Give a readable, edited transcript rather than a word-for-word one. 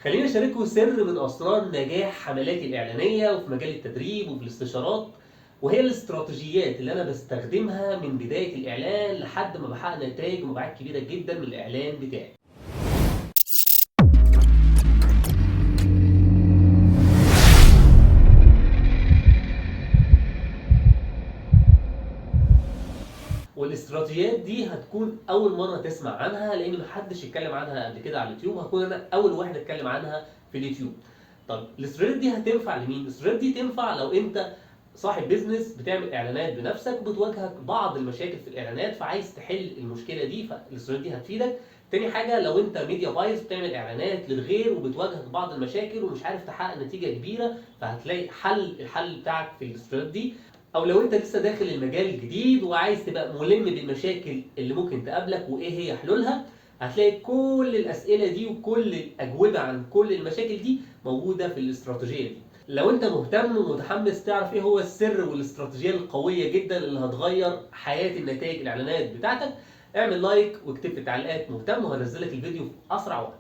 خليني اشارككم سر من اسرار نجاح حملاتي الاعلانيه وفي مجال التدريب وفي الاستشارات، وهي الاستراتيجيات اللي انا بستخدمها من بدايه الاعلان لحد ما بحقق نتائج ومبيعات كبيره جدا من الاعلان بتاعي. والاستراتيجيات دي هتكون اول مره تسمع عنها، لان محدش اتكلم عنها قبل كده على اليوتيوب. هكون انا اول واحد اتكلم عنها في اليوتيوب. طب الاستراتيجيات دي هتنفع لمين؟ الاستراتيجيات دي تنفع لو انت صاحب بيزنس بتعمل اعلانات بنفسك وبتواجهك بعض المشاكل في الاعلانات، فعايز تحل المشكله دي، فالاستراتيجيه دي هتفيدك. تاني حاجه، لو انت ميديا بايز بتعمل اعلانات للغير وبتواجهك بعض المشاكل ومش عارف تحقق نتيجه كبيره، فهتلاقي الحل بتاعك في الاستراتيجيه دي. او لو انت لسه داخل المجال الجديد وعايز تبقى ملم بالمشاكل اللي ممكن تقابلك وايه هي حلولها، هتلاقي كل الاسئله دي وكل الاجوبه عن كل المشاكل دي موجوده في الاستراتيجيه دي. لو انت مهتم ومتحمس تعرف ايه هو السر والاستراتيجيه القويه جدا اللي هتغير حياه النتائج الاعلانات بتاعتك، اعمل لايك واكتب في التعليقات مهتم، وهنزلك الفيديو في اسرع وقت.